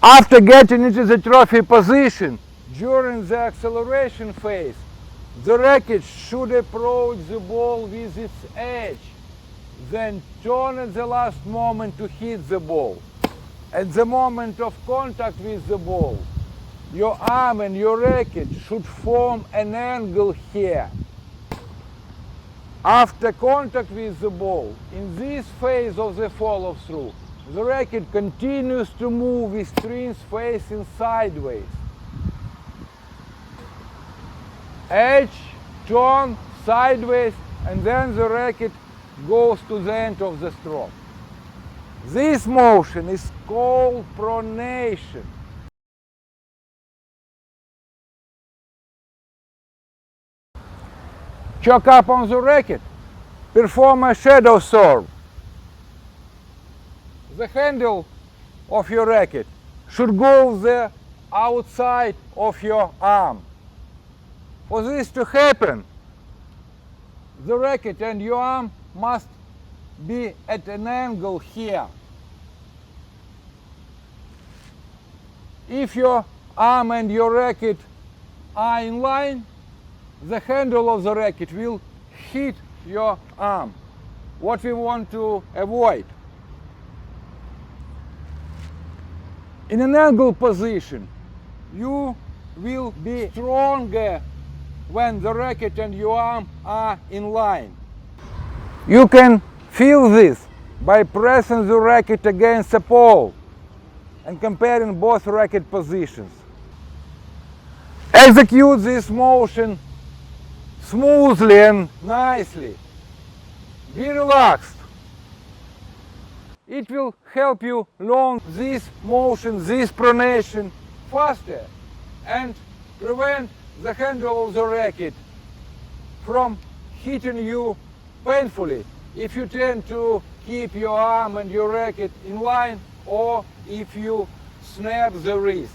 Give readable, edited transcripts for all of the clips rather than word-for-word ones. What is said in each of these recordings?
After getting into the trophy position, during the acceleration phase, the racket should approach the ball with its edge, then turn at the last moment to hit the ball. At the moment of contact with the ball, your arm and your racket should form an angle here. After contact with the ball, in this phase of the follow-through, the racket continues to move with strings facing sideways. Edge, turn, sideways, and then the racket goes to the end of the stroke. This motion is called pronation. Choke up on the racket. Perform a shadow serve. The handle of your racket should go the outside of your arm. For this to happen, the racket and your arm must be at an angle here. If your arm and your racket are in line, the handle of the racket will hit your arm. What we want to avoid. In an angle position, you will be stronger when the racket and your arm are in line. You can feel this by pressing the racket against a pole and comparing both racket positions. Execute this motion smoothly and nicely. Be relaxed. It will help you learn this motion, this pronation faster and prevent the handle of the racket from hitting you painfully if you tend to keep your arm and your racket in line or if you snap the wrist.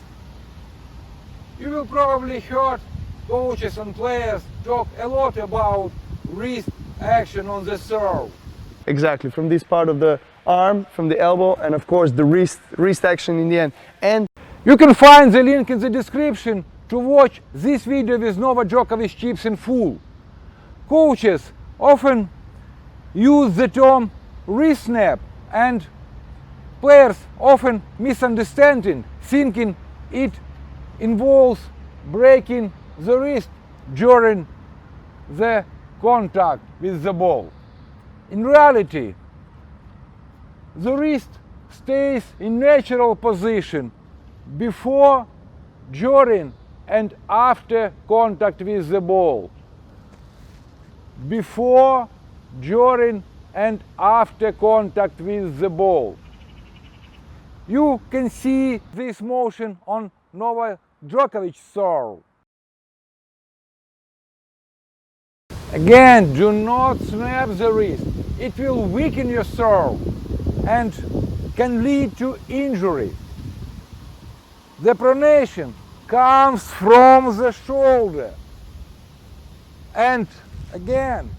You will probably heard coaches and players talk a lot about wrist action on the serve. Exactly, from this part of the arm, from the elbow, and of course the wrist action in the end. And you can find the link in the description to watch this video with Novak Djokovic chips in full. Coaches often use the term wrist snap and players often misunderstanding, thinking it involves breaking the wrist during the contact with the ball. In reality, the wrist stays in natural position before, during and after contact with the ball. Before, during and after contact with the ball. You can see this motion on Novak Djokovic serve. Again, do not snap the wrist. It will weaken your serve and can lead to injury. The pronation comes from the shoulder. And again,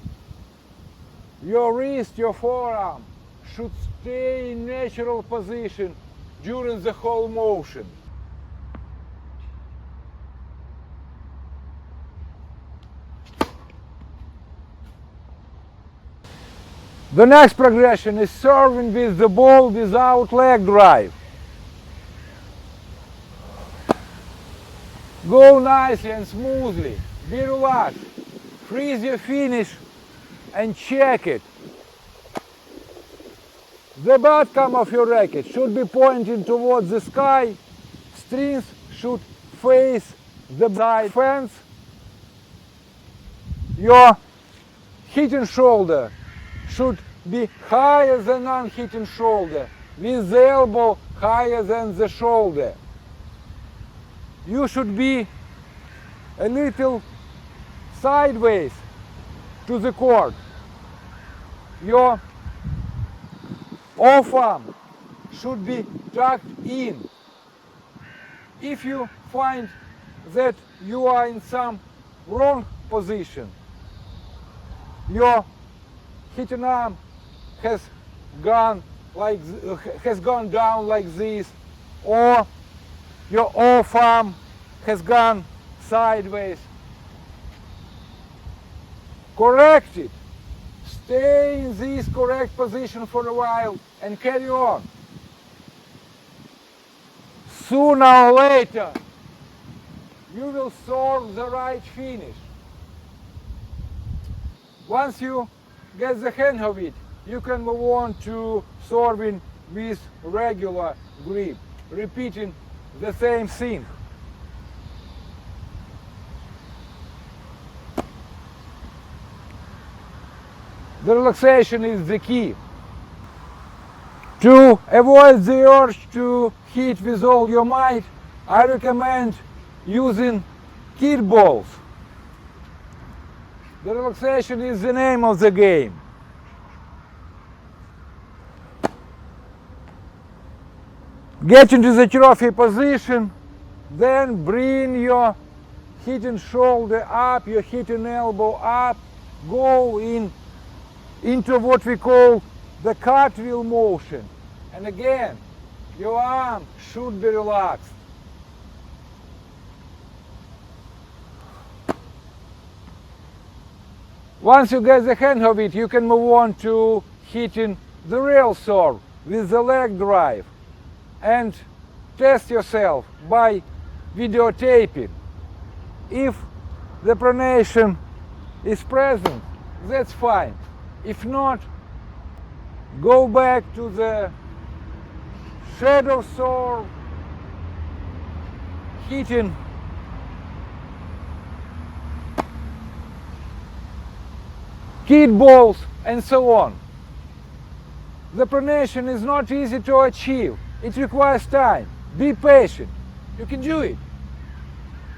your wrist, your forearm should stay in natural position during the whole motion. The next progression is serving with the ball without leg drive. Go nicely and smoothly. Be relaxed. Freeze your finish and check it. The bottom of your racket should be pointing towards the sky. Strings should face the side fence. Your hitting shoulder should be higher than non-hitting shoulder, with the elbow higher than the shoulder. You should be a little sideways to the court. Your off arm should be tucked in. If you find that you are in some wrong position, your hitting arm has gone down like this, or your off arm has gone sideways. Correct it. Stay in this correct position for a while and carry on. Sooner or later, you will serve the right finish. Once you get the hang of it, you can move on to serving with regular grip, repeating the same thing. The relaxation is the key. To avoid the urge to hit with all your might, I recommend using kid balls. The relaxation is the name of the game. Get into the trophy position, then bring your hitting shoulder up, your hitting elbow up, go into what we call the cartwheel motion. And again, your arm should be relaxed. Once you get the hang of it, you can move on to hitting the real serve with the leg drive and test yourself by videotaping. If the pronation is present, that's fine. If not, go back to the shadow serve, hitting kid balls, and so on. The pronation is not easy to achieve. It requires time. Be patient. You can do it.